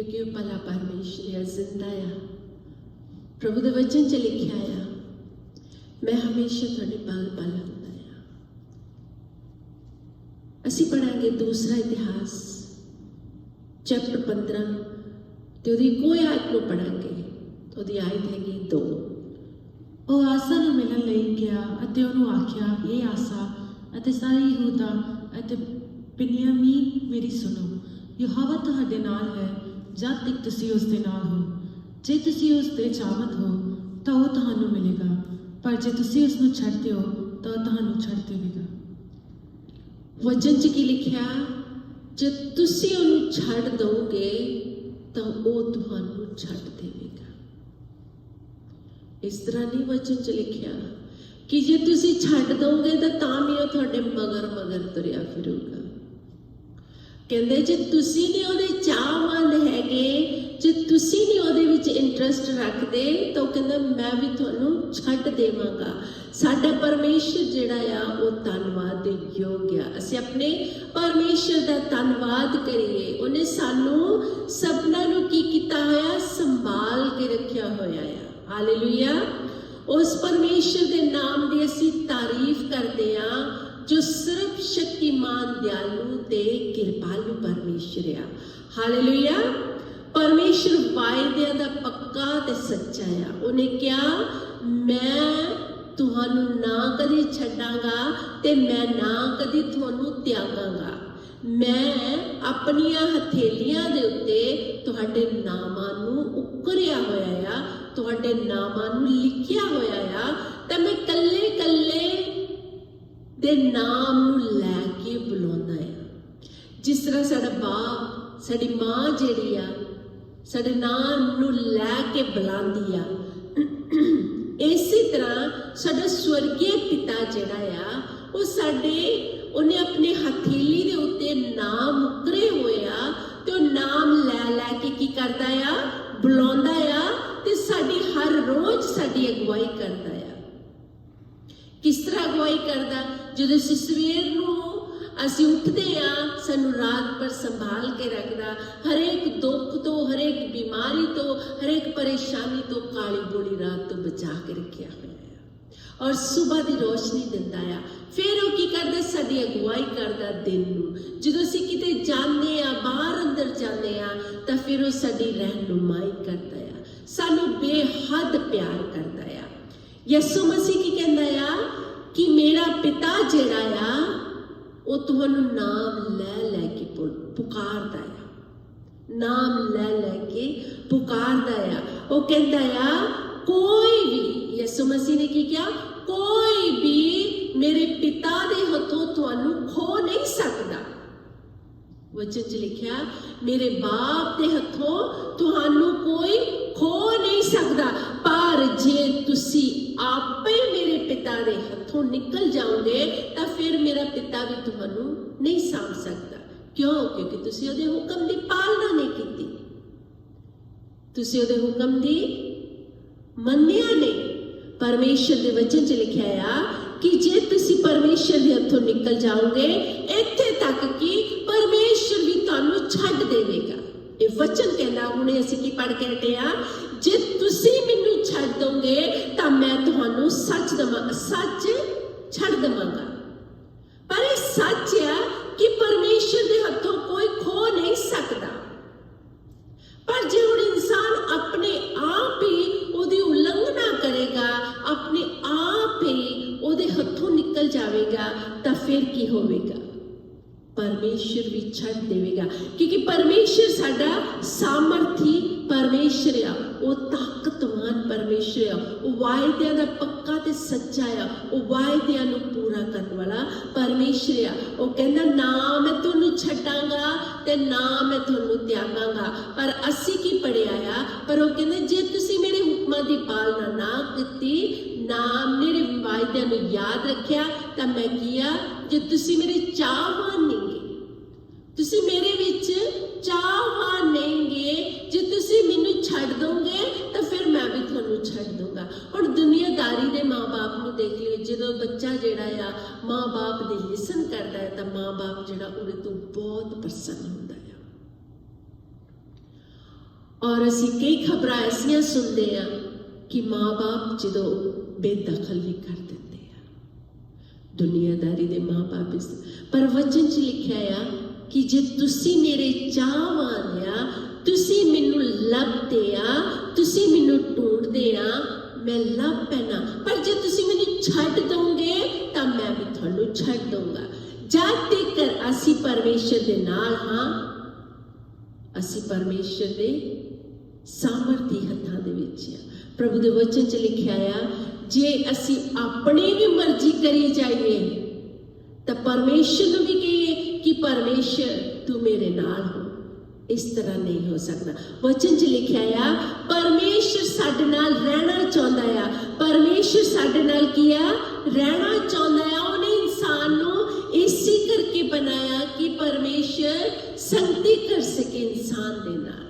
क्योंकि वो भला परमेश्वर जिंदा आ। प्रभु के वचन च लिखा आ, मैं हमेशा थोड़े पल पल हुंदा आ। असीं पढ़ांगे दूसरा इतिहास चैप्टर 15 ते उहदी इक्को आयत नूं पढ़ांगे। उहदी आयत हैगी 2। ਉਹ ਆਸਾ ਨੂੰ ਮਿਲਣ ਲਈ ਗਿਆ ਅਤੇ ਉਹਨੂੰ ਆਖਿਆ, ਇਹ ਆਸਾ ਅਤੇ ਸਾਰੇ ਯਹੂਦਾ ਅਤੇ ਬਿਨਯਾਮੀਨ ਮੇਰੀ ਸੁਣੋ, ਯਹੋਵਾ ਤੁਹਾਡੇ ਨਾਲ ਹੈ ਜਦ ਤੱਕ ਤੁਸੀਂ ਉਸ ਦੇ ਨਾਲ ਹੋ। ਜੇ ਤੁਸੀਂ ਉਸ ਦੇ ਚਾਹਵੰਦ ਹੋ ਤਾਂ ਉਹ ਤੁਹਾਨੂੰ ਮਿਲੇਗਾ, ਪਰ ਜੇ ਤੁਸੀਂ ਉਸ ਨੂੰ ਛੱਡਦੇ ਹੋ ਤਾਂ ਉਹ ਤੁਹਾਨੂੰ ਛੱਡ ਦੇਵੇਗਾ। वचन च की लिखा, जे तुसी उन्हें छड़ दोगे तो वह तुहानू छड़ देवेगा। इस तरह नहीं वचन च लिखा कि जे तुसी छड़ दोगे तो भी वह तुहाडे मगर मगर तुरिया फिरूगा। कहंदे जे तुसी नहीं उहदे चाहवंद हैगे, जे तुसी नहीं उहदे विच इंटरस्ट रखदे तो कहंदा मैं भी तुहानू छड़ देवांगा। साडा परमेश्वर जिहड़ा आ वो धन्नवाद दे योग आ। असीं अपने परमेश्वर दा धन्नवाद करिए। उहने सानू सबना नू की कीता होया, संभाल के रखिया होया आ। हालेलुया। उस परमेश्वर दे नाम दी असीं तारीफ करदे आ जो सिर्फ शक्तिमान दयालु ते कृपालु परमेश्वर आ। हालेलुया। परमेश्वर वायदे दा पक्का ते सच्चा आ। उन्हें क्या, मैं तुहानू ना कदी छड्डांगा ते मैं ना कदी तुहानू त्यागांगा। मैं अपनियां हथेलियां दे उत्ते तुहाडे नामां नू उकरिया होया आ, तुहाडे नामां नू लिखिया होया आ, ते मैं कल्ले कल्ले दे नाम नू लैके बुलाउंदा आ। जिस तरह साडा बाप साडी मां जिहड़ी आ साडे नाम नू लैके बुलांदी आ, इसी तरह साडा स्वर्गीय पिता जिहड़ा आ वो साडे उन्हें अपने हथेली दे उत्ते नाम उकरे होए आ ते नाम लै के की करदा आ, बुलाउंदा आ ते साडी हर रोज साडी अगुवाई करदा आ। किस तरह अगुवाई करदा, जदों असीं सवेर नूं असीं उठदे आ सानू रात पर संभाल के रखदा, हर एक दुख तो, हर एक बीमारी तो, हर एक परेशानी तो, काली बोली रात तो बचा के रखिया होया है और सुबह की रोशनी दिंदा आ। फिर वो की करदा, साडी अगुवाई करदा दिन नूं। जदों असीं किते जांदे आ, बाहर अंदर जांदे आ तां फिर वो साडी रहनुमाई करदा आ, सानू बेहद प्यार करदा आ। यसू मसीह की कहंदा आ कि मेरा पिता जिहड़ा आ वो तुहानू नाम लै के पुकारदा आ, नाम लै के पुकारदा आ। वो कहंदा आ कोई भी, यसू मसीह ने की किया, कोई भी मेरे पिता दे हथों तुहानू खो नहीं सकदा। वचन च लिखिया, मेरे बाप दे हथों तुहानू कोई खो नहीं सकदा, पर जे तुसी आपे मेरे पिता दे हथों निकल जाओगे तो फिर मेरा पिता भी तुहानू नहीं साम सकता। क्यों? क्योंकि तुसी उहदे हुक्म दी पालना नहीं कीती, तुसी उहदे हुक्म दी मन्निया नहीं। परमेश्वर दे वचन च लिखिया आ कि जे तुसी परमेश्वर दे हथों निकल जाओगे, इत्थे तक कि परमेश्वर भी तुहानू छड्ड देवेगा। ये वचन कहना, हुणे असीं की पढ़ के हटे आ, जे तुसी मैनू छड्ड दोगे तां मैं तुहानू सच दवांगा, सच छड्ड दवांगा। पर ये सच है कि परमेश्वर दे हथों कोई खो नहीं सकता। पर जे हुण इंसान अपने आप ही उहदी उल्लंघना करेगा, अपने आप ही उहदे हथों निकल जाएगा, तो फिर की होवेगा? परमेश्वर भी छड्ड देवेगा। क्योंकि परमेश्वर साडा सामर्थी परमेश्वर आ, वो ताकतवान परमेश्वर आ, वो वायदियां दा पक्का ते सच्चा आ, वो वायदियां नूं पूरा करने वाला परमेश्वर आ। वो कहंदा ना मैं तुहानू छड्डांगा ते ना मैं तुहानू त्यागांगा। पर असीं की पढ़िया आ, पर वो कहंदे जे तुसीं मेरे हुक्मां दी पालना ना कीती, ना मेरे वायदियां नूं याद रखिया, तां मैं किया, जे तुसीं मेरे चाहवान नहीं, तुसीं मेरे विच चाहवान नहीं, जे तुसीं मैनू छड्ड दोगे तो फिर मैं भी तुहानू छड्ड दूंगा। हुण दुनियादारी दे माँ बाप नूं देख लिओ, जदों बच्चा जिहड़ा आ माँ बाप दे लिसन करदा है तां माँ बाप जिहड़ा उहदे तों बहुत प्रसन्न हुंदा है। और असी कई खबर ऐसियां सुनते हैं कि माँ बाप जो बेदखल भी कर देते हैं, दुनियादारी दे माँ बाप इस, पर वचन च लिखा आ कि जे तुसी मेरे चाहवान आ, तुसी मैनू लभदे आ, तुसी मैनू ढूंढदे आ, मैं लभ पैना। पर जे तुसी मैनू छड्ड दोगे तो मैं भी तुहानू छड्ड दूंगा। जद तक असी परमेश्वर दे नाल हां, असी परमेश्वर दे सामर्थी हत्थां दे विच आ। प्रभु दे वचन च लिखिआ आ, जे असी अपनी भी मर्जी करी जाइए तो परमेश्वर नूं भी कहिए कि परमेश्वर तू मेरे नाल हो। इस तरह नहीं हो सकता। वचन च लिखिआ आ, परमेश्वर साडे नाल रहना चाहुंदा आ। परमेश्वर साडे नाल की आ, रहना चाहुंदा आ। उहने इंसान नूं इसी करके बनाया कि परमेश्वर संगति कर सके इंसान दे नाल।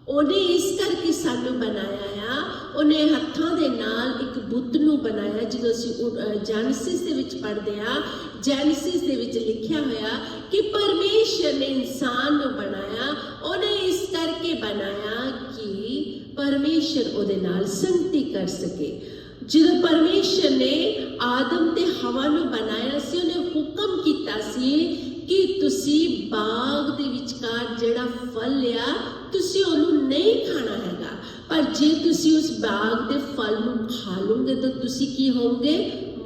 उन्हें इस करके सानू बनाया आ। उन्हें हत्थां दे नाल एक बुत नूं बनाया। जो असीं जेनेसिस दे विच पढ़दे आ, जेनेसिस दे विच लिखिया होया कि परमेश्वर ने इंसान नूं बनाया। उन्हें इस करके बनाया कि परमेश्वर उहदे नाल संगति कर सके। ਜਦੋਂ परमेश्वर ने आदम ते हवा नूं बनाया सी, उन्हें हुक्म कीता सी कि तुसी बाग दे विचकार जिहड़ा फल आ तुसी उहनूं नहीं खाना हैगा, पर जे तुसी उस बाग दे फल नूं खा लोगे तो तुसी की होगे,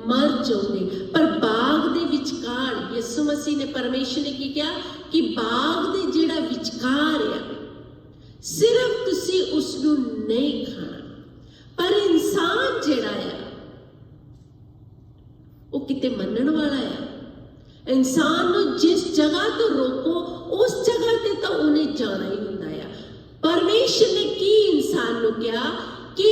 मर जाओगे। पर बाग दे विचकार यीशु मसीह ने, परमेश्वर ने की किया कि बाग दे जिहड़ा विचकार आ सिर्फ तुसी उसनूं नहीं खाना। पर इंसान जिहड़ा आ वो किते मनण वाला आ। इंसान नूं जिस जगह तो रोको उस जगह ते तो उन्हें जाना ही हुंदा आ। परमेश्वर ने की इंसान नूं कहा कि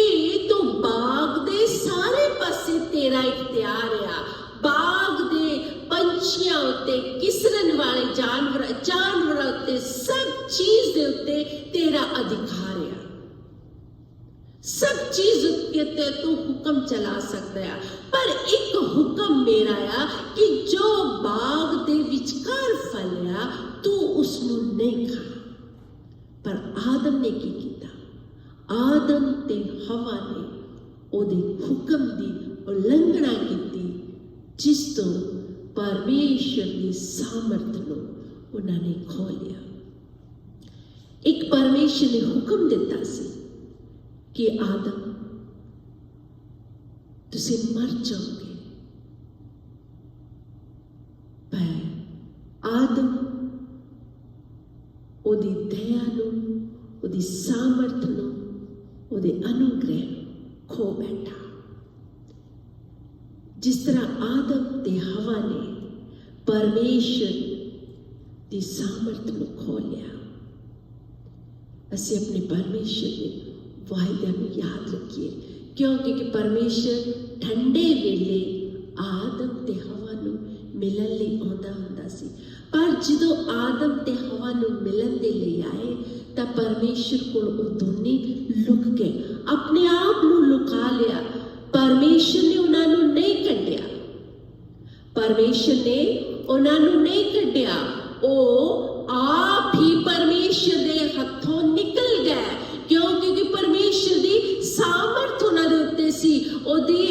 तू बाग दे सारे पासे तेरा इख्तियार आ। बाग दे पंछियां उत्ते, किसरन वाले जानवरां उत्ते, सब चीज दे उत्ते तेरा अधिकार आ। सब चीज उत्ते तू हुक्म चला सकता है। पर एक हुक्म मेरा आ कि जो बाग दे विचकार फल आ तू उसनूं नहीं खा। पर आदम ने की कीता? आदम ते हवा ने ओदे हुक्म दी उलंघना कीती, जिस तो परमेश्वर दी सामर्थ नूं उन्हां ने खो लिया। एक परमेश्वर ने हुक्म दिता सी कि आदम तुसी मर जाओगे, पर आदम ओदी दया नूं, ओदी सामर्थ नूं, ओदे अनुग्रह नूं खो बैठा। जिस तरह आदम ते हवा ने परमेश्वर दी सामर्थ नूं खो लिया, असीं अपने परमेश्वर दे वायदे में याद रखिए। क्योंकि परमेश्वर ठंडे वेले आदम ते हवा नूं मिलन लई आउंदा हुंदा सी। पर जदों आदम ते हवा नूं मिलन दे लई आए तां परमेश्वर कोल वो दोने लुक गए, अपने आप नूं लुका लिया। परमेश्वर ने उन्हां नूं नहीं कड्डिया, परमेश्वर ने उन्हां नूं नहीं कड्डिया, ओ आप ही परमेश्वर दे हत्थों निकल गए। क्योंकि परमेश्वर दी सामर्थ उन्हां दे उत्ते सी, ओदी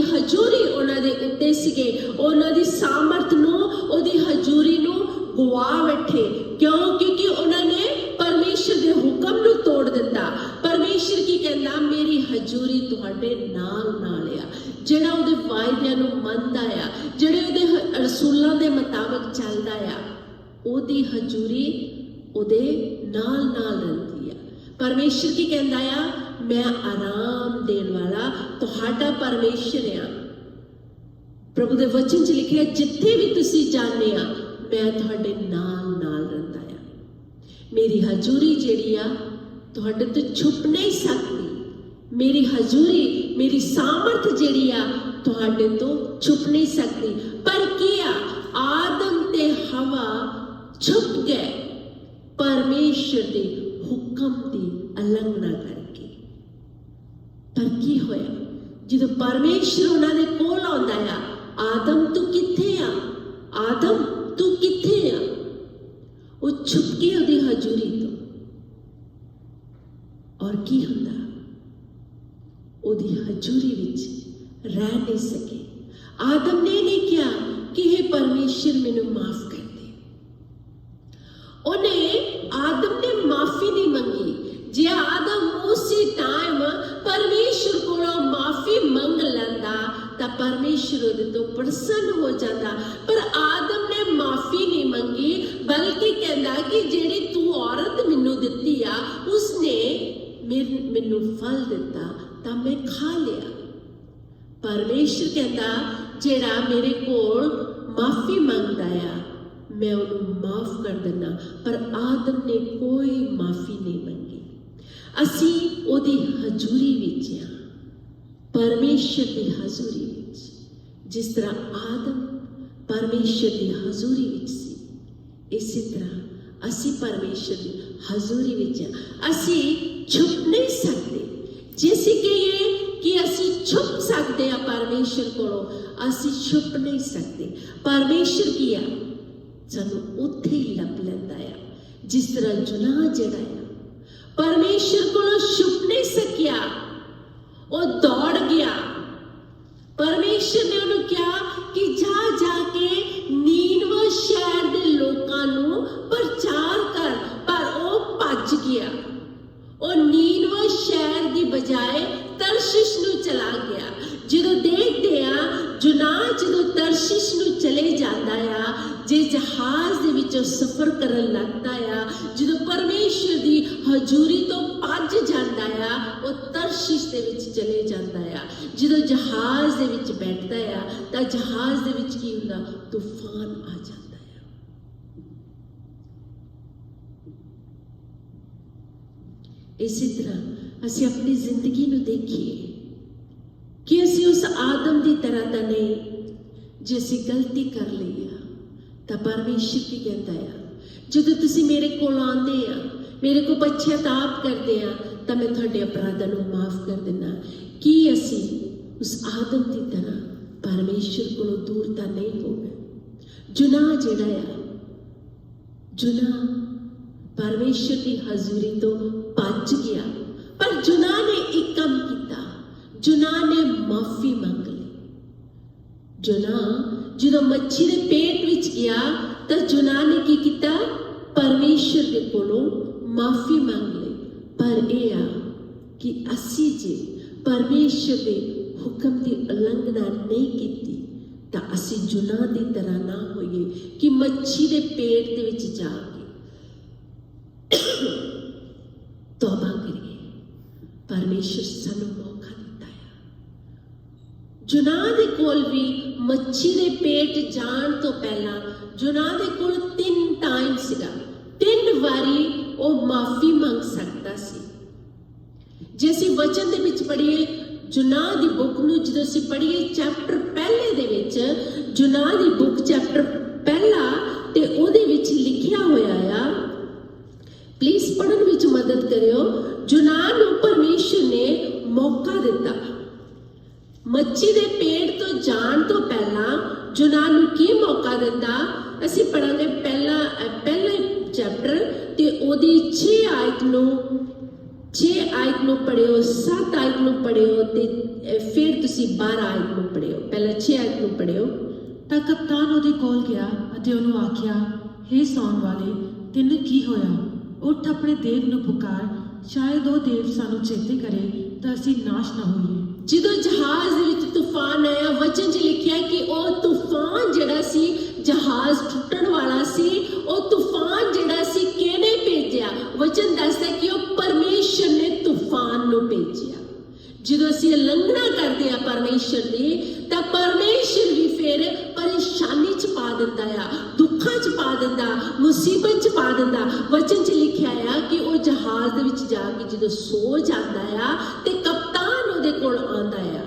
हजूरी उन्हां दे उत्ते सीगे। उन्हां दी सामर्थ नूं, ओदी हजूरी नूं गवा बैठे। क्योंकि उन्हां ने परमेश्वर दे हुक्म नूं तोड़ दिता। परमेश्वर की कहंदा, मेरी हजूरी तुहाडे नाल नाल आ। जिहड़ा ओदे वायदिआं नूं मनदा आ, जिहड़े ओदे रसूलां दे मुताबिक चलदा आ, ओदी हजूरी ओदे नाल नाल रहिंदी आ। परमेश्वर की कहंदा आ, मैं आराम देण वाला तुहाडा परमेश्वर आ। प्रभु दे वचन च लिखिआ, जिथे भी तुसी जाने आ मैं तुहाडे नाल नाल रहिंदा आ। मेरी हजूरी जिहड़ी आ तुहाडे तो छुप नहीं सकती। मेरी हजूरी, मेरी सामर्थ जिहड़ी आ तुहाडे तो छुप नहीं सकती। पर किया आदम ते हवा छुप गए परमेश्वर दे हुक्म की उलंघना करके। पर की होया, जो परमेश्वर उन्होंने कोल आउंदा आ, आदम तू किथे आ, आदम तू किथे आ, वो छुप के ओदी हजूरी तो ਔਰ ਕੀ ਹੁੰਦਾ, ਉਹਦੀ ਹਜ਼ੂਰੀ ਵਿੱਚ ਰਹਿ ਨਹੀਂ ਸਕੇ। ਆਦਮ ਨੇ ਨਹੀਂ ਕਿਹਾ ਕਿ हे परमेश्वर मैनू माफ कर दे। ਉਹਨੇ ਆਦਮ ਨੇ ਮਾਫੀ ਨਹੀਂ ਮੰਗੀ। ਜੇ ਆਦਮ ਉਸੇ ਟਾਈਮ ਪਰਮੇਸ਼ਰ ਕੋਲੋਂ ਮਾਫੀ ਮੰਗ ਲੈਂਦਾ ਤਾਂ ਪਰਮੇਸ਼ਰ ਉਹਦੇ ਤੋਂ ਪ੍ਰਸੰਨ ਹੋ ਜਾਂਦਾ, ਪਰ ਆਦਮ ਨੇ ਮਾਫੀ ਨਹੀਂ ਮੰਗੀ, ਬਲਕਿ ਕਹਿੰਦਾ ਕਿ ਜਿਹੜੀ ਤੂੰ ਔਰਤ ਮੈਨੂੰ ਦਿੱਤੀ ਆ ਉਸਨੇ ਮੈਨੂੰ ਫਲ ਦਿੱਤਾ ਤਾਂ ਮੈਂ ਖਾ ਲਿਆ। ਪਰਮੇਸ਼ਰ ਕਹਿੰਦਾ ਜਿਹੜਾ ਮੇਰੇ ਕੋਲ ਮਾਫੀ ਮੰਗਦਾ ਆ ਮੈਂ ਉਹਨੂੰ ਮਾਫ ਕਰ ਦਿੰਦਾ, ਪਰ ਆਦਮ ਨੇ ਕੋਈ ਮਾਫੀ ਨਹੀਂ ਮੰਗੀ। ਅਸੀਂ ਉਹਦੀ ਹਜ਼ੂਰੀ ਵਿੱਚ ਆ, ਪਰਮੇਸ਼ਰ ਦੀ ਹਜ਼ੂਰੀ ਵਿੱਚ। ਜਿਸ ਤਰ੍ਹਾਂ ਆਦਮ ਪਰਮੇਸ਼ਰ ਦੀ ਹਜ਼ੂਰੀ ਵਿੱਚ ਸੀ, ਇਸੇ ਤਰ੍ਹਾਂ ਅਸੀਂ ਪਰਮੇਸ਼ਰ ਦੀ ਹਜ਼ੂਰੀ ਵਿੱਚ ਆ। ਅਸੀਂ ਛੁਪ ਨਹੀਂ ਸਕਦੇ। ਜੇ ਅਸੀਂ ਕਹੀਏ ਕਿ ਅਸੀਂ ਛੁਪ ਸਕਦੇ ਆ ਪਰਮੇਸ਼ਰ ਕੋਲੋਂ, ਅਸੀਂ ਛੁਪ ਨਹੀਂ ਸਕਦੇ। ਪਰਮੇਸ਼ਰ ਕੀ ਆ, ਸਾਨੂੰ ਉੱਥੇ ਹੀ ਲੱਭ ਲੈਂਦਾ ਆ। ਜਿਸ ਤਰ੍ਹਾਂ ਜੁਨਾਹ ਜਿਹੜਾ ਆ ਪਰਮੇਸ਼ਰ ਕੋਲੋਂ ਛੁਪ ਨਹੀਂ ਸਕਿਆ, ਉਹ ਦੌੜ ਗਿਆ। ਪਰਮੇਸ਼ਰ ਨੇ ਉਹਨੂੰ ਕਿਹਾ ਕਿ ਜਾ ਕੇ ਨੀਨਵੇ ਸ਼ਹਿਰ ਦੇ ਲੋਕਾਂ ਨੂੰ ਪ੍ਰਚਾਰ ਕਰ, ਪਰ ਉਹ ਭੱਜ ਗਿਆ। ਉਹ ਨੀਨਵੇ ਸ਼ਹਿਰ ਦੀ ਬਜਾਏ ਤਰਸ਼ਿਸ਼ ਨੂੰ ਚਲਾ ਗਿਆ। ਜਦੋਂ ਦੇਖਦੇ ਆ ਜੁਨਾਹ ਜਦੋਂ ਤਰਸ਼ਿਸ਼ ਨੂੰ ਚਲੇ ਜਾਂਦਾ ਆ, ਜੇ ਜਹਾਜ਼ ਦੇ ਵਿੱਚੋਂ ਸਫ਼ਰ ਕਰਨ ਲੱਗਦਾ ਆ, ਜਦੋਂ ਪਰਮੇਸ਼ਰ ਦੀ ਹਜ਼ੂਰੀ ਤੋਂ ਭੱਜ ਜਾਂਦਾ ਆ, ਉਹ ਤਰਸ਼ਿਸ਼ ਦੇ ਵਿੱਚ ਚਲੇ ਜਾਂਦਾ ਆ। ਜਦੋਂ ਜਹਾਜ਼ ਦੇ ਵਿੱਚ ਬੈਠਦਾ ਆ ਤਾਂ ਜਹਾਜ਼ ਦੇ ਵਿੱਚ ਕੀ ਹੁੰਦਾ, ਤੂਫਾਨ ਆ ਜਾਂਦਾ ਆ। ਇਸੇ ਤਰ੍ਹਾਂ ਅਸੀਂ ਆਪਣੀ ਜ਼ਿੰਦਗੀ ਨੂੰ ਦੇਖੀਏ ਕਿ ਅਸੀਂ ਉਸ ਆਦਮ ਦੀ ਤਰ੍ਹਾਂ ਤਾਂ ਨਹੀਂ। ਜੇ ਅਸੀਂ ਗਲਤੀ ਕਰ ਲਈ ਆ ਤਾਂ ਪਰਮੇਸ਼ਰ ਕੀ ਕਹਿੰਦਾ ਆ, ਜਦੋਂ ਤੁਸੀਂ ਮੇਰੇ ਕੋਲ ਆਉਂਦੇ ਆ, ਮੇਰੇ ਕੋਲ ਪਛਤਾਪ ਕਰਦੇ ਆ, ਤਾਂ ਮੈਂ ਤੁਹਾਡੇ ਅਪਰਾਧਾਂ ਨੂੰ ਮਾਫ ਕਰ ਦਿੰਦਾ। ਕੀ ਅਸੀਂ ਉਸ ਆਦਮ ਦੀ ਤਰ੍ਹਾਂ ਪਰਮੇਸ਼ਰ ਕੋਲੋਂ ਦੂਰ ਤਾਂ ਨਹੀਂ ਹੋ ਗਏ? ਜੁਨਾਹ ਜਿਹੜਾ ਆ, ਜੁਨਾਹ ਪਰਮੇਸ਼ਰ ਦੀ ਹਜ਼ੂਰੀ ਤੋਂ ਭੱਜ ਗਿਆ, ਪਰ ਜੁਨਾਹ ਨੇ ਇੱਕ ਕੰਮ ਕੀਤਾ, ਜੁਨਾਹ ਨੇ ਮਾਫੀ ਮੰਗ ਲਈ। ਜੁਨਾਹ ਜਦੋਂ ਮੱਛੀ ਦੇ ਪੇਟ ਵਿੱਚ ਗਿਆ ਤਾਂ ਜੁਨਾਹ ਨੇ ਕੀ ਕੀਤਾ, ਪਰਮੇਸ਼ਰ ਦੇ ਕੋਲੋਂ ਮਾਫੀ ਮੰਗ ਲਈ। ਪਰ ਇਹ ਆ ਕਿ ਅਸੀਂ ਜੇ ਪਰਮੇਸ਼ਰ ਦੇ ਹੁਕਮ ਦੀ ਉਲੰਘਣਾ ਨਹੀਂ ਕੀਤੀ ਤਾਂ ਅਸੀਂ ਜੁਨਾਹ ਦੀ ਤਰ੍ਹਾਂ ਨਾ ਹੋਈਏ ਕਿ ਮੱਛੀ ਦੇ ਪੇਟ ਦੇ ਵਿੱਚ ਜਾ ਕੇ ਤੌਬਾ ਕਰੀਏ। ਪਰਮੇਸ਼ਰ ਸਾਨੂੰ ਮੌਕਾ ਦਿੱਤਾ ਹੈ। ਜੁਨਾਹ ਦੇ ਕੋਲ ਵੀ ਮੱਛੀ ਦੇ ਪੇਟ ਜਾਣ ਤੋਂ ਪਹਿਲਾਂ ਜੁਨਾਹ ਦੇ ਕੋਲ 3 ਟਾਈਮ ਸੀਗਾ, 3 ਵਾਰੀ ਉਹ ਮਾਫੀ ਮੰਗ ਸਕਦਾ ਸੀ। ਜੇ ਅਸੀਂ ਵਚਨ ਦੇ ਵਿੱਚ ਪੜ੍ਹੀਏ ਜੁਨਾਹ ਦੀ ਬੁੱਕ ਨੂੰ, ਜਦੋਂ ਅਸੀਂ ਪੜ੍ਹੀਏ ਚੈਪਟਰ ਪਹਿਲੇ ਦੇ ਵਿੱਚ, ਜੁਨਾਹ ਦੀ ਬੁੱਕ ਚੈਪਟਰ ਪਹਿਲਾ ਤੇ ਉਹਦੇ ਵਿੱਚ ਲਿਖਿਆ ਹੋਇਆ ਆ, ਪਲੀਜ਼ ਪੜ੍ਹਨ ਵਿੱਚ ਮਦਦ ਕਰਿਓ। ਜੁਨਾਹ ਨੂੰ ਪਰਮੇਸ਼ਰ ਨੇ ਮੌਕਾ ਦਿੱਤਾ। ਮੱਛੀ ਦੇ ਪੇਟ ਤੋਂ ਜਾਣ ਤੋਂ ਪਹਿਲਾਂ ਜੁਨਾਹ ਨੂੰ ਕੀ ਮੌਕਾ ਦਿੱਤਾ? ਅਸੀਂ ਪੜਾਂਗੇ ਪਹਿਲੇ ਚੈਪਟਰ ਤੇ ਉਹਦੀ 6 ਆਇਤ ਨੂੰ ਪੜਿਓ, 7 ਆਇਤ ਨੂੰ ਪੜਿਓ ਤੇ ਫਿਰ ਤੁਸੀਂ 12 ਆਇਤ ਨੂੰ ਪੜਿਓ। ਪਹਿਲਾਂ 6 ਆਇਤ ਨੂੰ ਪੜਿਓ। ਤਾਂ ਕਪਤਾਨ ਉਹਦੇ ਕੋਲ ਗਿਆ ਅਤੇ ਉਹਨੂੰ ਆਖਿਆ, ਹੇ ਸੌਣ ਵਾਲੇ, ਤੈਨੂੰ ਕੀ ਹੋਇਆ? ਉੱਠ ਆਪਣੇ ਦੇਵ ਨੂੰ ਪੁਕਾਰ, ਸ਼ਾਇਦ ਉਹ ਦੇਵ ਸਾਨੂੰ ਚੇਤੇ ਕਰੇ ਤਾਂ ਅਸੀਂ ਨਾਸ਼ ਨਾ ਹੋਈਏ। ਜਦੋਂ ਜਹਾਜ਼ ਦੇ ਵਿੱਚ ਤੂਫਾਨ ਆਇਆ, ਵਚਨ 'ਚ ਲਿਖਿਆ ਕਿ ਉਹ ਤੂਫਾਨ ਜਿਹੜਾ ਸੀ, ਜਹਾਜ਼ ਟੁੱਟਣ ਵਾਲਾ ਸੀ, ਉਹ ਤੂਫਾਨ ਜਿਹੜਾ ਸੀ ਕਿਹਨੇ ਭੇਜਿਆ? ਵਚਨ ਦੱਸਦਾ ਕਿ ਉਹ ਪਰਮੇਸ਼ਰ ਨੇ ਤੂਫਾਨ ਨੂੰ ਭੇਜਿਆ। ਜਦੋਂ ਅਸੀਂ ਉਲੰਘਣਾ ਕਰਦੇ ਆ ਪਰਮੇਸ਼ਰ ਦੀ, ਤਾਂ ਪਰਮੇਸ਼ਰ ਵੀ ਫਿਰ ਪਰੇਸ਼ਾਨੀ 'ਚ ਪਾ ਦਿੰਦਾ ਆ, ਦੁੱਖਾਂ 'ਚ ਪਾ ਦਿੰਦਾ, ਮੁਸੀਬਤ 'ਚ ਪਾ ਦਿੰਦਾ। ਵਚਨ 'ਚ ਲਿਖਿਆ ਆ ਕਿ ਉਹ ਜਹਾਜ਼ ਦੇ ਵਿੱਚ ਜਾ ਕੇ ਜਦੋਂ ਸੋ ਜਾਂਦਾ ਆ ਤੇ ਕਪਤਾਨ ਉਹਦੇ ਕੋਲ ਆਉਂਦਾ ਆ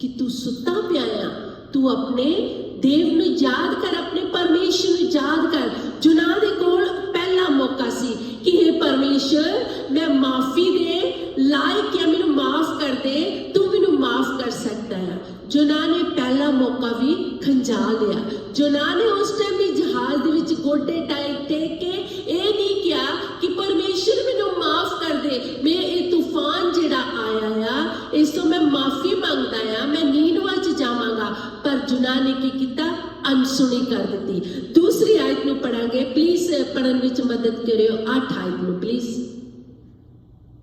ਕਿ ਤੂੰ ਸੁੱਤਾ ਪਿਆ ਆ, ਤੂੰ ਆਪਣੇ ਦੇਵ ਨੂੰ ਯਾਦ ਕਰ, ਆਪਣੇ ਪਰਮੇਸ਼ਰ ਨੂੰ ਯਾਦ ਕਰ। ਜੁਨਾਹ ਦੇ ਕੋਲ ਪਹਿਲਾ ਮੌਕਾ ਸੀ ਕਿ हे ਪਰਮੇਸ਼ਰ, ਮੈਂ ਮਾਫੀ ਦੇ ਲਾਇਕ ਆ, ਮੈਨੂੰ ਮਾਫ ਕਰ ਦੇ, ਤੂੰ ਮੈਨੂੰ ਮਾਫ ਕਰ ਸਕਦਾ ਹੈ। ਜੁਨਾਹ ਨੇ ਪਹਿਲਾ ਮੌਕਾ ਵੀ ਖੰਜਾ ਲਿਆ। ਜੁਨਾਹ ਨੇ ਉਸ ਟਾਈਮ ਵੀ ਜਹਾਜ਼ ਦੇ ਵਿੱਚ ਗੋਡੇ ਟੇਕ ਕੇ ਇਹ ਨਹੀਂ ਕਿਹਾ ਕਿ ਪਰਮੇਸ਼ਰ ਮੈਨੂੰ ਮਾਫ ਕਰ ਦੇ, ਮੈਂ ਇਹ जुना ने की किया, अनसुनी कर दी। दूसरी आयत में पढ़ांगे, प्लीज पढ़न विच मदद करियो। 8 आयत में प्लीज।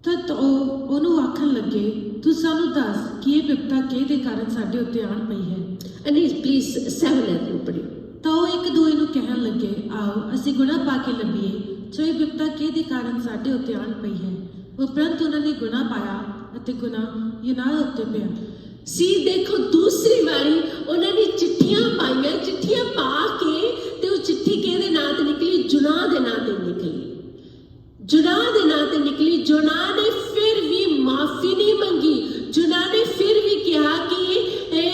ਤਦ ਉਹ ਉਹਨੂੰ ਆਖਣ ਲੱਗੇ, ਤੂੰ ਸਾਨੂੰ ਦੱਸ ਕਿ ਇਹ ਵਿਪਤਾ ਕਿਹਦੇ ਕਾਰਨ ਸਾਡੇ ਉੱਤੇ ਆਣ ਪਈ ਹੈ। And please 7 आयत में पढ़ियो। ਤਾਂ ਉਹ ਇੱਕ ਦੂਏ ਨੂੰ ਕਹਿਣ ਲੱਗੇ, ਆਓ ਅਸੀਂ ਗੁਨਾਹ ਪਾ ਕੇ ਲੱਭੀਏ, ਜੋ ਇਹ ਵਿਪਤਾ ਕਿਹਦੇ ਕਾਰਨ ਸਾਡੇ ਉੱਤੇ ਆਣ ਪਈ ਹੈ। ਉਪਰੰਤ ਉਹਨਾਂ ਨੇ ਗੁਨਾਹ ਪਾਇਆ ਅਤੇ ਗੁਨਾਹ ਯੂਨਾਹ ਉੱਤੇ ਪਿਆ। ਸੀ ਦੇਖੋ, ਦੂਸਰੀ ਵਾਰੀ ਉਹਨਾਂ ਨੇ ਚਿੱਠੀਆਂ ਪਾਈਆਂ, ਚਿੱਠੀਆਂ ਪਾ ਕੇ ਤੇ ਉਹ ਚਿੱਠੀ ਕਿਹਦੇ ਨਾਂ ਤੇ ਨਿਕਲੀ? ਜੁਨਾਹ ਦੇ ਨਾਂ ਤੇ ਨਿਕਲੀ। जुनाह दे नां ते निकली। जुनाह ने फिर भी माफी नहीं मंगी। जुनाह ने फिर भी कहा कि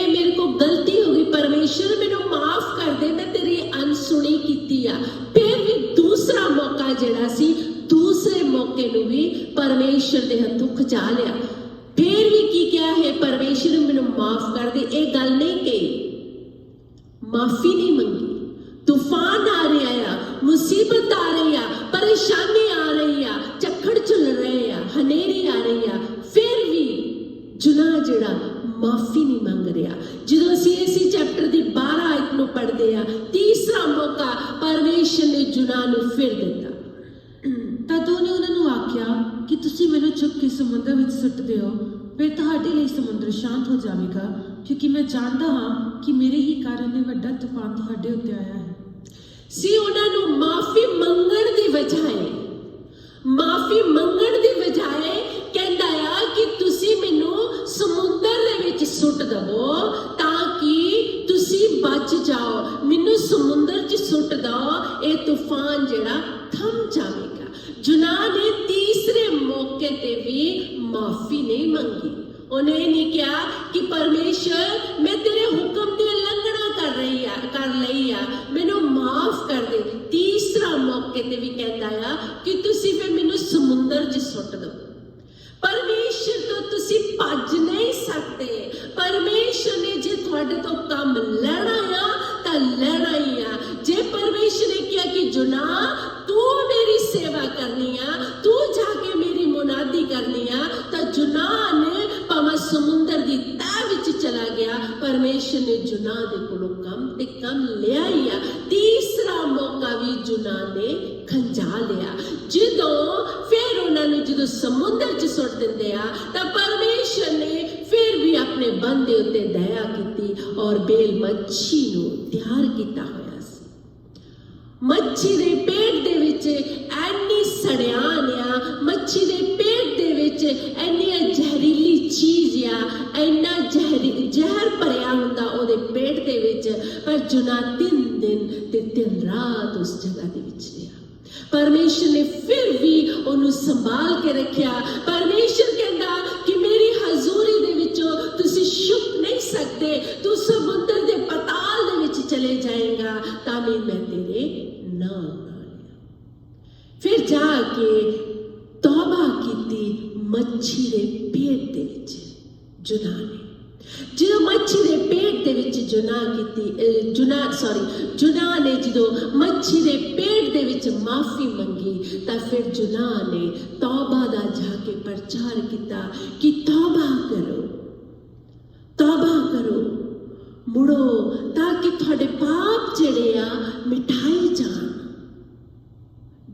मेरे को गलती हो गई, परमेश्वर मैनू माफ कर दे, मैं तेरी अनसुनी कीती आ। फिर भी दूसरा मौका जिहड़ा सी, दूसरे मौके नू भी परमेश्वर दे हथों खचा लिया। फिर भी की कहा है, परमेश्वर मैनू माफ कर दे। ये गल नहीं कही, माफी नहीं मंगी। तूफान आ रहा है, मुसीबत आ रही है, परेशानी आ रही है, झक्खड़ चल रहे हैं, हनेरी आ रही है, फिर भी जुनाह जिहड़ा माफी नहीं मंग रहा। जो असीं इसी चैप्टर की 12 आयत नूं पढ़दे आ, तीसरा मौका परमेश्वर ने जुनाह नूं फिर दिता। ਤਦ ਉਹਨੇ ਉਹਨਾਂ ਨੂੰ ਆਖਿਆ ਕਿ ਤੁਸੀਂ ਮੈਨੂੰ ਚੁੱਕ ਕੇ ਸਮੁੰਦਰ ਵਿੱਚ ਸੁੱਟ ਦਿਓ, ਫਿਰ ਤੁਹਾਡੇ ਲਈ ਸਮੁੰਦਰ ਸ਼ਾਂਤ ਹੋ ਜਾਵੇਗਾ, ਕਿਉਂਕਿ ਮੈਂ ਜਾਣਦਾ ਹਾਂ ਕਿ ਮੇਰੇ ਹੀ ਕਾਰਨ ਇਹ ਵੱਡਾ ਤੂਫਾਨ ਤੁਹਾਡੇ ਉੱਤੇ ਆਇਆ ਹੈ। ਸੀ ਉਹਨਾਂ ਨੂੰ ਮਾਫੀ ਮੰਗਣ ਦੀ ਬਜਾਏ, ਮਾਫੀ ਮੰਗਣ ਦੀ ਬਜਾਏ ਕਹਿੰਦਾ ਆ ਕਿ ਤੁਸੀਂ ਮੈਨੂੰ ਸਮੁੰਦਰ ਦੇ ਵਿੱਚ ਸੁੱਟ ਦਵੋ ਤਾਂ ਕਿ ਤੁਸੀਂ ਬਚ ਜਾਓ। ਮੈਨੂੰ ਸਮੁੰਦਰ 'ਚ ਸੁੱਟ ਦਿਓ, ਇਹ ਤੂਫਾਨ ਜਿਹੜਾ ਥਮ ਜਾਵੇਗਾ। जुनाह ने तीसरे मौके ते भी माफी नहीं मंगी। उन्हें नहीं कहा कि परमेश्वर मैं तेरे हुक्म की उल्लंघना कर लई आ, मैनू माफ कर दे। तीसरा मौके ते भी कहता है कि तुसी फिर मैनू समुंदर च सुट दो। परमेश्वर तो तुसी भज नहीं सकते। परमेश्वर ने जे तुहाडे तो काम लेना आ तां लेना ही आ। जे परमेश्वर ने कहा कि जुनाह तू मेरी सेवा करनी आ, तू जाके मेरी मुनादी करनी आ, तो जुनाह ने भावें समुंदर की तह विच चला गया, परमेश्वर ने जुनाह दे कोलों कम लिया ही आ। तीसरा मौका भी जुनाह ने खंजा लिया। फिर उन्होंने जो समुंदर च सुट दिंदे आ तां परमेश्वर ने फिर भी अपने बंदे उत्ते दया की और बेल मच्छी नूं तैयार किया होया सी। मच्छी दे पेट दे विच ऐनी सड़ियान आ, मच्छी दे पेट दे विच ऐनी जहरीली चीज आ, ऐना जहर भरिया हुंदा ओदे पेट दे विच। पर जुनाह 3 दिन ते 3 रात उस जगह दे विच रहा। परमेश्वर ने फिर भी उन्हें संभाल के रखा। परमेश्वर कहता कि मेरी हजूरी दे विचों तुसी छुप नहीं सकते, तू समुद्र दे पताल दे विच चले जाएगा ताकि मैं तेरे नाल फिर जाके तौबा की मच्छी दे पेट दे विच जुनाह ने। जो मच्छी दे पेट दे विच जुनाह ने जो मच्छी दे पेट दे विच माफी मंगी तां फिर जुनाह ने तौबा दा जाके प्रचार किया कि तौबा करो, मुड़ो ताकि तुहाडे पाप जिहड़े आ मिटाए जाण।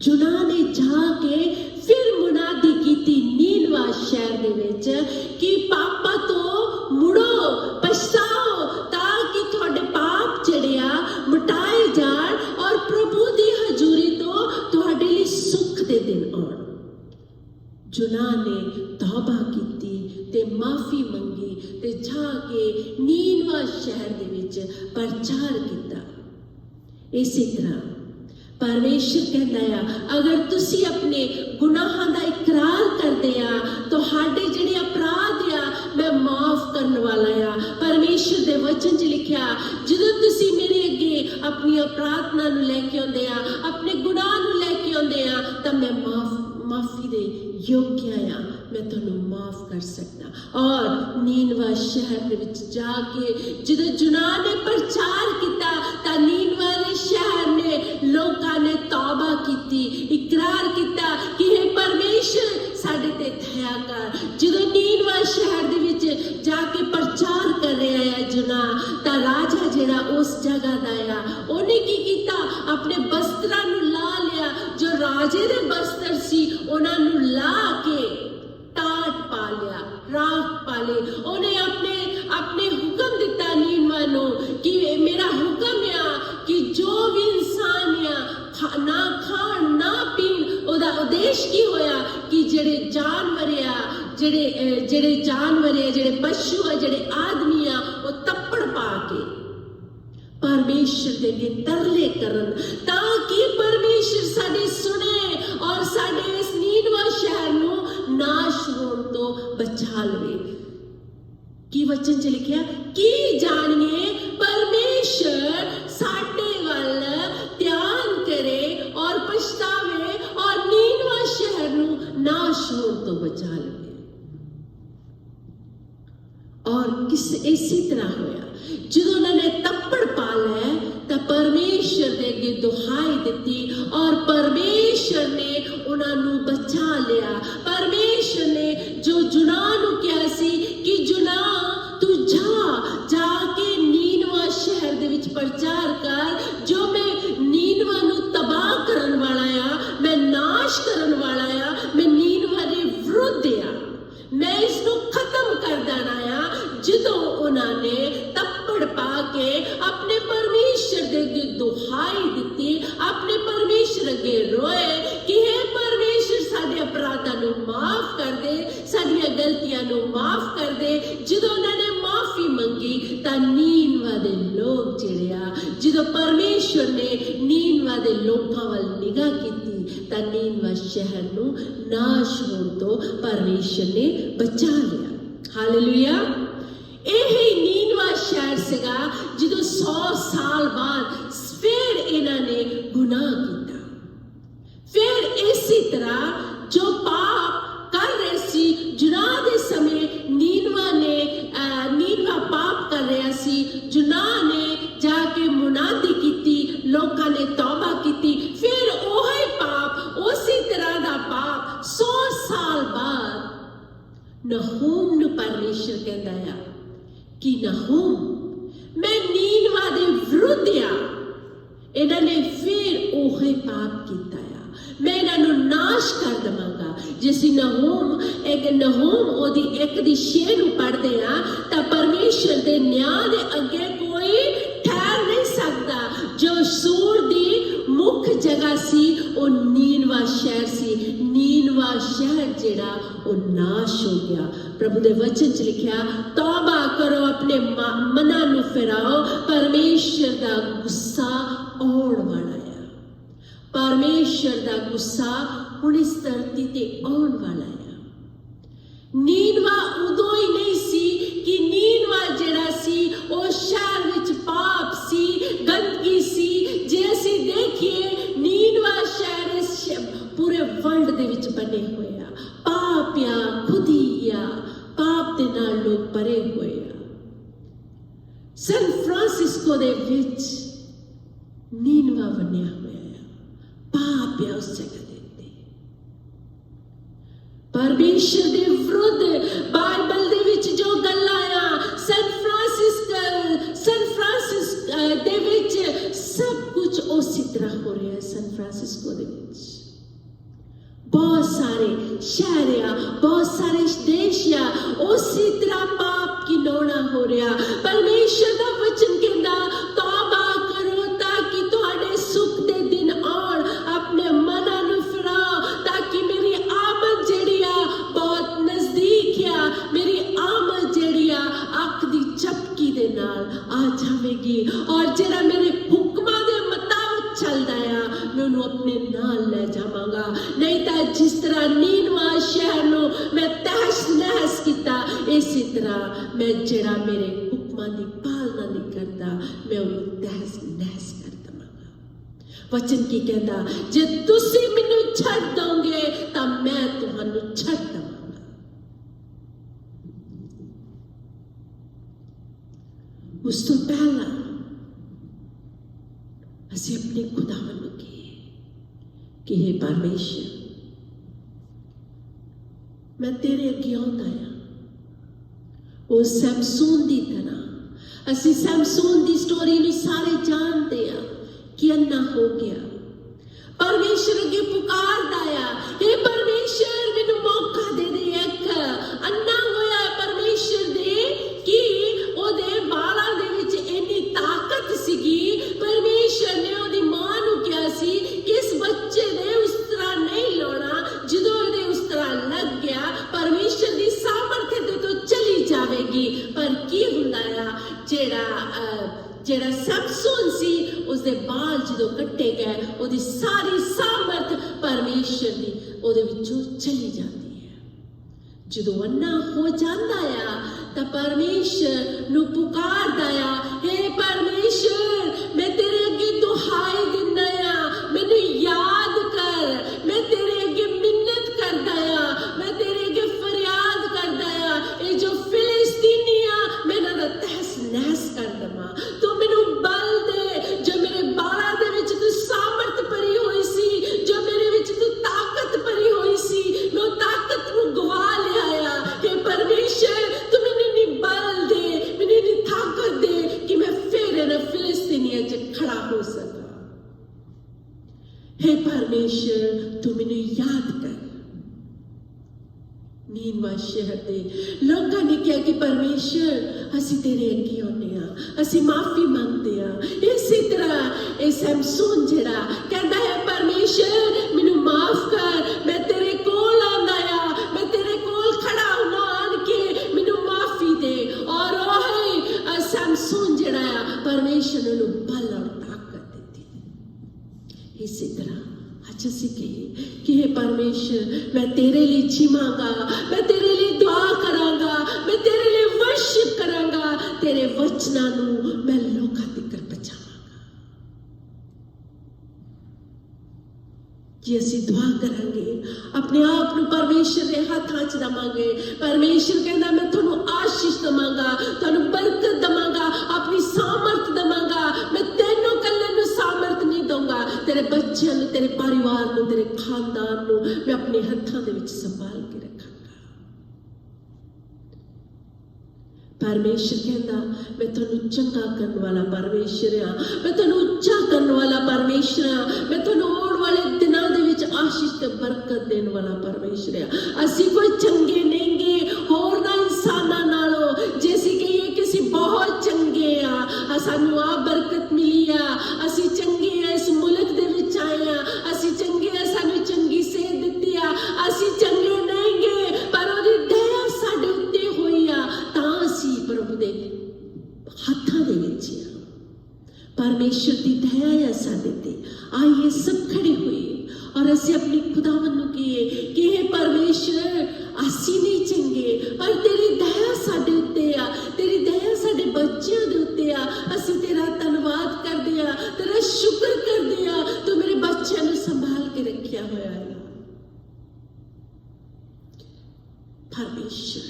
जुनाह ने जाके फिर मुनादी की नीनवा शहर दे विच कि पापा तो मुड़ो, पछताओ ताकि तुहाडे पाप जिहड़े आ मिटाए जाण और प्रभु दी हजूरी तो तुहाडे लई सुख दे दिन आउण। जुनाह ने तौबा की ते माफी मंगी ते जाके नीनवा शहर दे विच प्रचार किया। इसी तरह परमेश्वर कहता है अगर तुसी अपने गुनाहां दा इकरार करदे आ तो हाडे जिहड़े अपराध आ मैं माफ करने वाला आ। परमेश्वर दे वचन च लिखिया जदों तुसी मेरे अगे अपनी प्रार्थना नूं लैके आउंदे आ, अपने गुनाह नूं लैके आउंदे आ तां मैं माफी दे योग्य आ, मैं तुहानूं माफ कर सकदा। और नीनवा शहर दे विच जाके जदों जुनाह ने प्रचार किया तां नीनवा दे शहर ने लोकां ने तौबा की, इकरार किया कि हे परमेश्वर साडे ते दया कर। जदों नीनवा शहर दे विच जाके प्रचार कर रहा है जुनाह तां राजा ਜਿਹੜਾ ਉਸ ਜਗ੍ਹਾ ਦਾ ਆ, ਉਹਨੇ ਕੀ ਕੀਤਾ, ਆਪਣੇ ਬਸਤਰਾਂ ਨੂੰ ਲਾ ਲਿਆ, ਜੋ ਰਾਜੇ ਦੇ ਬਸਤਰ ਸੀ ਉਹਨਾਂ ਨੂੰ ਲਾ ਕੇ ਟਾਟ ਪਾ ਲਿਆ, ਰਾਖ ਪਾ ਲਈ। ਉਹਨੇ ਆਪਣੇ ਹੁਕਮ ਦਿੱਤਾ ਨੀਨਵਾ ਨੂੰ ਕਿ ਮੇਰਾ ਹੁਕਮ ਆ ਕਿ ਜੋ ਵੀ ਇਨਸਾਨ ਆ ਨਾ ਖਾਣ ਨਾ ਪੀਣ। ਉਹਦਾ ਉਦੇਸ਼ ਕੀ ਹੋਇਆ ਕਿ ਜਿਹੜੇ ਜਾਨਵਰ ਆ, ਜਿਹੜੇ ਜਾਨਵਰ ਆ, ਜਿਹੜੇ ਪਸ਼ੂ ਆ, ਜਿਹੜੇ ਆਦਮੀ ਆ, ਉਹ ਤੱਪੜ ਪਾ ਕੇ परमेश्वर दे अगे तरले करन, ताकि परमेश्वर साडी सुने और साडे इस नीनवा शहर नू नाश होण तो बचा लवे। की वचन च लिखिया की जानिए परमेश्वर साडे वल ध्यान करे और पछतावे और नीनवा शहर नू नाश होण तो बचा लवे। और किस इसी तरह होया जो उन्होंने तप्पड़ पा लिया तो परमेश्वर दे अगे दुहाई दी और परमेश्वर ने उन्होंने बचा लिया। परमेश्वर ने जो जुनाह नू कहा सी कि जुनाह तू जाके नीनवा शहर दे विच प्रचार कर, जो मैं नीनवा नू तबाह करन वाला आ, मैं नाश करन वाला आ, मैं नीनवा दे विरुद्ध आ, मैं इसको खत्म कर देना आ। ਜਦੋਂ ਉਹਨਾਂ ਨੇ ਤੱਪੜ ਪਾ ਕੇ ਆਪਣੇ ਪਰਮੇਸ਼ਰ ਦੇ ਅੱਗੇ ਦੁਹਾਈ ਦਿੱਤੀ, ਆਪਣੇ ਪਰਮੇਸ਼ਰ ਅੱਗੇ ਰੋਏ ਕਿ हे ਪਰਮੇਸ਼ਰ ਸਾਡੇ ਅਪਰਾਧਾਂ ਨੂੰ ਮਾਫ ਕਰ ਦੇ, ਸਾਡੀਆਂ ਗਲਤੀਆਂ ਨੂੰ ਮਾਫ ਕਰ ਦੇ। ਜਦੋਂ ਉਹਨਾਂ ਨੇ ਮਾਫੀ ਮੰਗੀ ਤਾਂ ਨੀਨਵਾ ਦੇ ਲੋਕ ਜਿਹੜੇ ਆ, ਜਦੋਂ ਪਰਮੇਸ਼ਰ ਨੇ ਨੀਨਵਾ ਦੇ ਲੋਕਾਂ ਵੱਲ ਨਿਗਾਹ ਕੀਤੀ ਤਾਂ ਨੀਨਵਾ ਸ਼ਹਿਰ ਨੂੰ ਨਾਸ਼ ਹੋਣ ਤੋਂ ਪਰਮੇਸ਼ਰ ਨੇ ਬਚਾ ਲਿਆ। ਹਾਲੇਲੂਇਆ। यही नीनवा शहर सीगा जो 100 साल बाद फिर इन्होंने गुनाह किया। फिर इसी तरह जो पाप कर रहे सी जुनाह दे समय नीनवा पाप कर रहा सी, जुनाह ने जाके मुनादी की, लोगों ने तौबा की, फिर वही पाप उसी तरह का पाप 100 साल बाद नहूम नू परमेश्वर कहता है कि नहूम मैं नीनवा दे विरुद्ध आ, इन्होंने फिर ओहे पाप किया, मैं इन्हों नाश कर देवांगा। जिस नहूम ओदी 1:6 नू पढ़ते हैं तो परमेश्वर दे न्याय दे अगे कोई ठहर नहीं सकता। जो सूर दी मुख जगह सी वो नीनवा शहर सी, नीनवा शहर जेड़ा वो नाश हो गया। प्रभु दे वचन च लिखिया तौबा करो, अपने मना नू फिराओ, परमेश्वर दा गुस्सा आउण वाला है। परमेश्वर दा गुस्सा हुण इस धरती ते आउण वाला है। नीनवा उदों ही नहीं सी कि नीनवा जेड़ा सी वो शहर विच पाप सी, गंदगी सी। जे असीं देखिए नीनवा शहर इस पूरे वर्ल्ड दे विच बने हुए आ, पाप या खुदी या पाप दे नाल लोग भरे हुए आ। सैन फ्रांसिस्को दे विच नीनवा बनिया हुआ है, पाप या उस जगह दे परमेश्वर दे विरुद्ध बाइबल दे विच जो गल्लां आ सैन फ्रांसिस दे विच सब कुछ उसी तरह हो रहा है। सैन फ्रांसिस्को दे विच बहुत सारे शहर आ, बहुत सारे देश आ, उसी तरह पाप की नौना हो रहा। परमेश्वर का वचन कहता तौबा करो ताकि तुहाडे सुख दे दिन आउण, अपने मना नू फिराओ ताकि मेरी आमद जेड़ी आ बहुत नजदीक आ, मेरी आमद जेड़ी आ अख दी झपकी दे नाल आ जावेगी। और जेड़ा मेरे हुक्मां दे मुताबिक चलदा आ मैं उन्हें अपने नाल ले जावांगा। नहीं तो जिस तरह नीनवा शहर नू मैं तहस नहस किया, इसी तरह मैं जेड़ा मेरे हुक्मां दी पालना नहीं करता मैं उन्हें तहस नहस कर देवांगा। वचन की कहता जे तुसी मैनू छड्ड दोगे तो मैं तुहानू छड्ड देवांगा। उस तो पहला असीं अपने खुदावन नू कि हे परमेश्वर मैं तेरे अगे आउंदा आ, उस सैमसून दी तरह ਅਸੀਂ ਸੈਮਸੋਨ ਦੀ ਸਟੋਰੀ ਨੂੰ ਸਾਰੇ ਜਾਣਦੇ ਆ ਕਿ ਅੰਨਾ ਹੋ ਗਿਆ। परमेश्वर अगे पुकारदा आ, हे परमेश्वर मैनू मौका दे दे। एक अन्ना होया परमेश्वर दे कि ओदे बालां दे विच इन्नी ताकत सीगी। परमेश्वर ने ओदी मां नू कहा सी कि इस बच्चे ने उस तरह नहीं लाना। जदों इहदे उस तरह लग गया परमेश्वर दी सामर्थ ते तो चली जावेगी। पर की हुंदा आ जेड़ा सैमसोन सी उसदे बाल जदों कट्टे गए ओदी सारी सामर्थ परमेश्वर दी ओदे विचों चली जाती है। जदों अन्ना हो जांदा आ तां परमेश्वर नू पुकारदा आ, हे परमेश्वर मैं तेरे अगे दुहाई दिंदा आ, मैनू याद कर। मैं तेरे अगे मिन्नत करदा आ, मैं तेरे अगे फरियाद करदा आ। ये जो फिलिस्तीनी आ मैं इन्हां दा तहस नहस कर दवां। तू मैनू बल दे जो मेरे बालां दे विच तू सामर्थ भरी होई सी, जो मेरे विच तू ताकत भरी होई सी, मैं ताकत नू गवा लिया आ। हे परमेश्वर तू मैनू नी बल दे, मैनू नी ताकत दे कि मैं फिर इन्हां फिलिस्तीनियां च खड़ा हो सकां। हे परमेश्वर तू मैनू याद कर। नीनवा शहर दे लोगों ने कहा कि परमेश्वर असी तेरे अगे आने आ, असी माफी मांगते आ। इसी तरह ये सैमसोन जेड़ा कहता है परमेश्वर मैनू माफ कर, मैं तेरे कोल आंदा आ, मैं तेरे कोल खड़ा होना आन के मैनू माफी दे। और ओह सैमसोन जेड़ा आ परमेश्वर ने बल और ताकत दी। इसी तरह आज असी कहिए कि हे परमेश्वर मैं तेरे लिए जिमांगा, मैं तेरे लिए दुआ करांगा, मैं तेरे लिए वर्शिप करांगा, तेरे वचनां नू मैं लोकां तक पहुंचावांगा। कि असी दुआ करांगे अपने आप नू परमेश्वर दे हत्थां च दवांगे। परमेश्वर कहंदा मैं तुहानू आशीष दवांगा, तुहानू बरकत दवांगा, अपनी सामर्थ दवांगा। मैं तैनू कल्ले नू सामर्थ नहीं दूंगा, तेरे बच्चों नू, तेरे परिवार नू, तेरे खानदान नू मैं अपने हत्थां दे विच संभाल के रखांगा। परमेश्वर कहंदा मैं तुहानू चंगा करने वाला परमेश्वर आ, मैं तुहानू उच्चा करने वाला परमेश्वर आ, मैं तुहानू आउण वाले दिनां दे विच आशीष ते बरकत देने वाला परमेश्वर आ। असी कोई चंगे नहींगे होर ना इंसानां नालों, जे असी कहिए कि असी बहुत चंगे आ, सानू आ बरकत मिली आ, असी चंगे आ, इस मुल्क दे विच आए आ, असी चंगे आ, सानू चंगी सेहत दित्ती आ। असी चंगे नहींगे पर ओदी दया साडे उत्ते होई आ तां असी प्रभु दे हत्थां दे विच आ। परमेश्वर दी दया है साडे ते। आइए सब खड़े हुए और असी अपनी खुदावंद नू कहिए कि हे परमेश्वर असी नहीं चंगे पर तेरी दया साडे उत्ते आ, तेरी दया साडे बच्चों दे उत्ते आ। असी तेरा धन्नवाद करदे आ, तेरा शुक्र करदे आ, तू मेरे बच्चों नू संभाल के रखिया होया है। परमेश्वर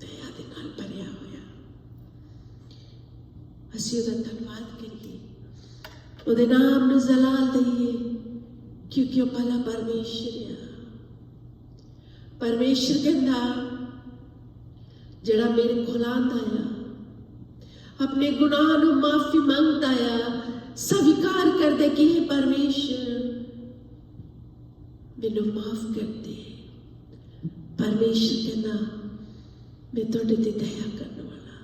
दया दे नाल भरिया होया, असी उहदा धन्नवाद करिए, उहदे नाम नू जलाल दईए क्योंकि वह भला परमेश्वर आ। परमेश्वर कहंदा जेड़ा मेरे कोल आंदा आ, अपने गुनाह नू माफी मंगदा आ, स्वीकार कर दे कि हे परमेश्वर मैनू माफ कर दे। परमेश्वर कहंदा मैं तुहाडे ते दया करने वाला।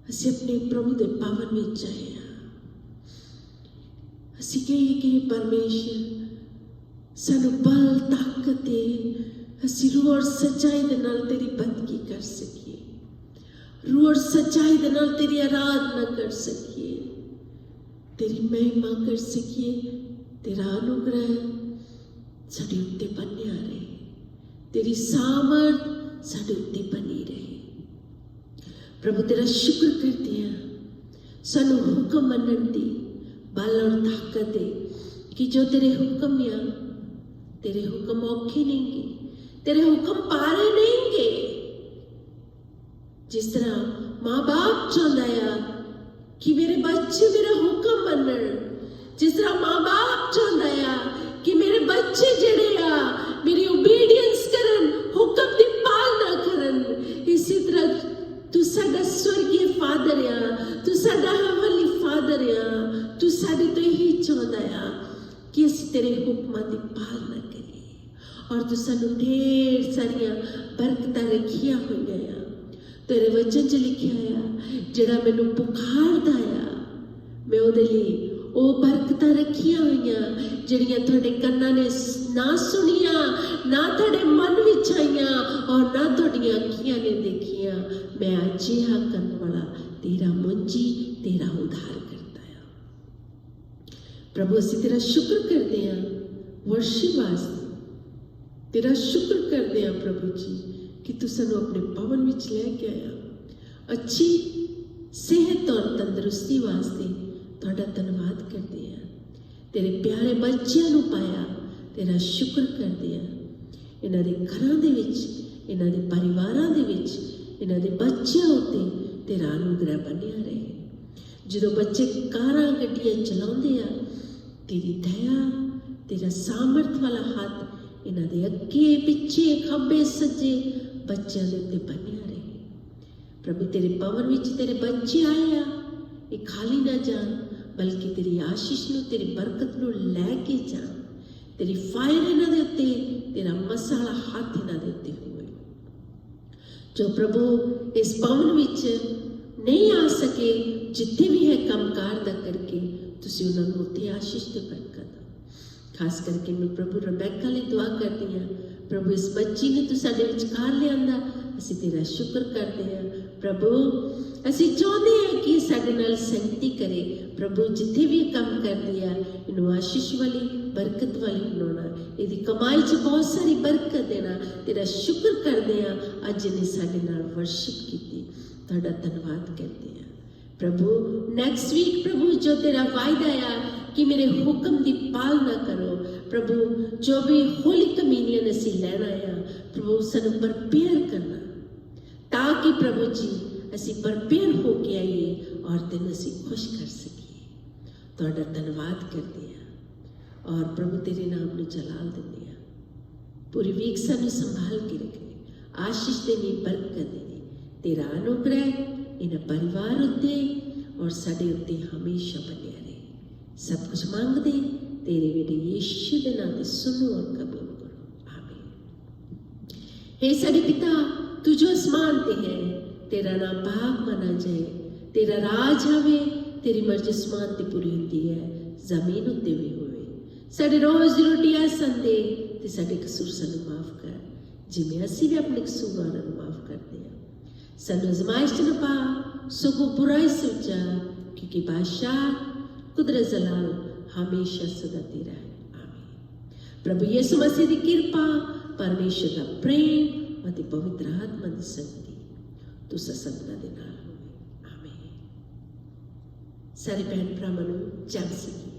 असी अपने प्रभु दे पावन विच आए आ। असी कहिए कि परमेश्वर सानू बल ताकत दे, असी रूह और सच्चाई दे नाल तेरी बंदगी कर सकीए, रूह और सच्चाई दे नाल तेरी आराधना कर सकीए, तेरी महिमा कर सकीए। तेरा अनुग्रह साडे उत्ते बनिया रहे, तेरी सामर्थ साडे उत्ते बनी रहे। प्रभु तेरा शुक्र करते हैं सानू हुक्म मनन दी बल और ताकत दे कि जो तेरे हुक्म आ, तेरे हुक्म औखे नहींगे, तेरे हुक्म पारे नहींगे। जिस तरह माँ बाप चाहता है कि मेरे बच्चे मेरा हुक्म मनन, जिस तरह माँ बाप चाहता है कि मेरे बच्चे जेड़े आ मेरी ओबीडियंस करन, हुक्म दी पालना करन, इसी तरह ਹੁਕਮਾਂ ਦੀ ਪਾਲਣਾ ਕਰੀਏ ਔਰ ਤੂੰ ਸਾਨੂੰ ਢੇਰ ਸਾਰੀਆਂ ਬਰਕਤਾਂ ਰੱਖੀਆਂ ਹੋਈਆਂ ਆ। ਤੇਰੇ ਵਚਨ 'ਚ ਲਿਖਿਆ ਆ ਜਿਹੜਾ ਮੈਨੂੰ ਪੁਕਾਰਦਾ ਆ ਮੈਂ ਉਹਦੇ ਲਈ ਉਹ ਬਰਕਤਾਂ ਰੱਖੀਆਂ ਹੋਈਆਂ ਜਿਹੜੀਆਂ ਤੁਹਾਡੇ ਕੰਨਾਂ ਨੇ ਨਾ ਸੁਣੀਆਂ, ਨਾ ਤੁਹਾਡੇ ਮਨ ਵਿੱਚ ਆਈਆਂ ਔਰ ਨਾ ਤੁਹਾਡੀਆਂ ਅੱਖੀਆਂ ਨੇ ਦੇਖੀਆਂ। ਮੈਂ ਅਜਿਹਾ ਕਰਨ ਵਾਲਾ ਤੇਰਾ ਮੁੰਜੀ, ਤੇਰਾ ਉਧਾਰ ਕਰਦਾ ਆ। ਪ੍ਰਭੂ ਅਸੀਂ ਤੇਰਾ ਸ਼ੁਕਰ ਕਰਦੇ ਹਾਂ ਵਰਸ਼ਿਪ ਵਾਸਤੇ, ਤੇਰਾ ਸ਼ੁਕਰ ਕਰਦੇ ਹਾਂ ਪ੍ਰਭੂ ਜੀ ਕਿ ਤੂੰ ਸਾਨੂੰ ਆਪਣੇ ਭਵਨ ਵਿੱਚ ਲੈ ਕੇ ਆਇਆ। ਅੱਛੀ ਸਿਹਤ ਔਰ ਤੰਦਰੁਸਤੀ ਵਾਸਤੇ ਤੁਹਾਡਾ ਧੰਨਵਾਦ ਕਰਦੇ ਹਾਂ। ਤੇਰੇ ਪਿਆਰੇ ਬੱਚਿਆਂ ਨੂੰ ਪਾਇਆ, ਤੇਰਾ ਸ਼ੁਕਰ ਕਰਦੇ ਹਾਂ। ਇਹਨਾਂ ਦੇ ਘਰਾਂ ਦੇ ਵਿੱਚ, ਇਹਨਾਂ ਦੇ ਪਰਿਵਾਰਾਂ ਦੇ ਵਿੱਚ, ਇਹਨਾਂ ਦੇ ਬੱਚਿਆਂ ਉੱਤੇ ਤੇਰਾ ਅਨੁਗ੍ਰਹਿ ਬਣਿਆ ਰਹੇ। ਜਦੋਂ ਬੱਚੇ ਕਾਰਾਂ ਗੱਡੀਆਂ ਚਲਾਉਂਦੇ ਆ, ਤੇਰੀ ਦਇਆ, ਤੇਰਾ ਸਾਮਰਥ ਵਾਲਾ ਹੱਥ ਇਹਨਾਂ ਦੇ ਅੱਗੇ ਪਿੱਛੇ ਖੱਬੇ ਸੱਜੇ ਬੱਚਿਆਂ ਦੇ ਉੱਤੇ ਬਣਿਆ ਰਹੇ। ਪ੍ਰਭੂ ਤੇਰੇ ਭਵਨ ਵਿੱਚ ਤੇਰੇ ਬੱਚੇ ਆਏ ਆ, ਇਹ ਖਾਲੀ ਨਾ ਜਾਣ ਬਲਕਿ ਤੇਰੀ ਆਸ਼ੀਸ਼ ਨੂੰ, ਤੇਰੀ ਬਰਕਤ ਨੂੰ ਲੈ ਕੇ ਜਾਣ। ਤੇਰੀ ਫਾਇਰ ਇਹਨਾਂ ਦੇ ਉੱਤੇ, ਤੇਰਾ ਮਸਾਲਾ ਹੱਥ ਇਹਨਾਂ ਦੇ ਉੱਤੇ ਹੋਵੇ। ਜੋ ਪ੍ਰਭੂ ਇਸ ਭਵਨ ਵਿੱਚ ਨਹੀਂ ਆ ਸਕੇ, ਜਿੱਥੇ ਵੀ ਹੈ ਕੰਮਕਾਰ ਦਾ ਕਰਕੇ ਤੁਸੀਂ ਉਹਨਾਂ ਨੂੰ ਉੱਤੇ ਆਸ਼ੀਸ਼ ਤੇ ਬਰਕਤ। ਖਾਸ ਕਰਕੇ ਮੈਂ ਪ੍ਰਭੂ ਰਬੈਕਾ ਲਈ ਦੁਆ ਕਰਦੀ ਹਾਂ। ਪ੍ਰਭੂ ਇਸ ਬੱਚੀ ਨੇ ਤੂੰ ਸਾਡੇ ਵਿਚਕਾਰ ਲਿਆਂਦਾ, ਅਸੀਂ ਤੇਰਾ ਸ਼ੁਕਰ ਕਰਦੇ ਹਾਂ। ਪ੍ਰਭੂ ਅਸੀਂ ਚਾਹੁੰਦੇ ਹਾਂ ਕਿ ਸਾਡੇ ਨਾਲ ਸੰਗਤੀ ਕਰੇ। ਪ੍ਰਭੂ ਜਿੱਥੇ ਵੀ ਕੰਮ ਕਰਦੀ ਆ ਇਹਨੂੰ ਆਸ਼ੀਸ਼ ਵਾਲੀ, ਬਰਕਤ ਵਾਲੀ ਬਣਾਉਣਾ, ਇਹਦੀ ਕਮਾਈ 'ਚ ਬਹੁਤ ਸਾਰੀ ਬਰਕਤ ਦੇਣਾ। ਤੇਰਾ ਸ਼ੁਕਰ ਕਰਦੇ ਹਾਂ ਅੱਜ ਇਹਨੇ ਸਾਡੇ ਨਾਲ ਵਰਸ਼ਿਪ ਕੀਤੀ, ਤੁਹਾਡਾ ਧੰਨਵਾਦ ਕਰਦੇ ਹਾਂ। ਪ੍ਰਭੂ ਨੈਕਸਟ ਵੀਕ ਪ੍ਰਭੂ ਜੋ ਤੇਰਾ ਵਾਅਦਾ ਆ ਕਿ ਮੇਰੇ ਹੁਕਮ ਦੀ ਪਾਲਣਾ ਕਰੋ। ਪ੍ਰਭੂ ਜੋ ਵੀ ਹੋਲੀ ਕਮਿਊਨੀਅਨ ਅਸੀਂ ਲੈਣਾ ਆ, ਪ੍ਰਭੂ ਸਾਨੂੰ ਪ੍ਰਪੇਅਰ ਕਰਨਾ ਤਾਂ ਕਿ ਪ੍ਰਭੂ ਜੀ ਅਸੀਂ ਪ੍ਰਪੇਅਰ ਹੋ ਕੇ ਆਈਏ ਔਰ ਤੈਨੂੰ ਅਸੀਂ ਖੁਸ਼ ਕਰ ਸਕੀਏ। ਤੁਹਾਡਾ ਧੰਨਵਾਦ ਕਰਦੇ ਹਾਂ ਔਰ ਪ੍ਰਭੂ ਤੇਰੇ ਨਾਮ ਨੂੰ ਜਲਾਲ ਦਿੰਦੇ ਹਾਂ। ਪੂਰੀ ਵੀਕ ਸਾਨੂੰ ਸੰਭਾਲ ਕੇ ਰੱਖੇ, ਆਸ਼ੀਸ਼ ਦੇਣੀ, ਬਰਕਤ ਦੇਣੀ। ਤੇਰਾ ਅਨੁਗ੍ਰਹਿ ਇਹਨਾਂ ਪਰਿਵਾਰ ਉੱਤੇ ਔਰ ਸਾਡੇ ਉੱਤੇ ਹਮੇਸ਼ਾ ਬਣਿਆ ਰਹੇ। सब कुछ मांगते तेरे बेटे यीशु के नाम से सुनो और कबूल करो, आमीन। हे सारे पिता तू जो आसमान ते है, तेरा नाम पाक माना जाए, तेरा राज आवे, तेरी मर्जी आसमान ते पूरी होती है, जमीन उत्ते भी होवे। साडे रोज दी रोटी आसन दे ते साडे कसूर सानू माफ कर, जिवें असीं भी अपने कसूरवारां नूं माफ करदे हां। सानू आजमाइश च ना पा, सगों बुराई से बचा, क्योंकि बादशाह कुदरत जलाल हमेशा सदा तेरा है, आमीन। प्रभु यीशु मसीह की कृपा, परमेश्वर का प्रेम और पवित्र आत्मा की शक्ति तुसा सबना दे नाल होवे, आमीन। सारे भैन भरावां नूं जप सकी।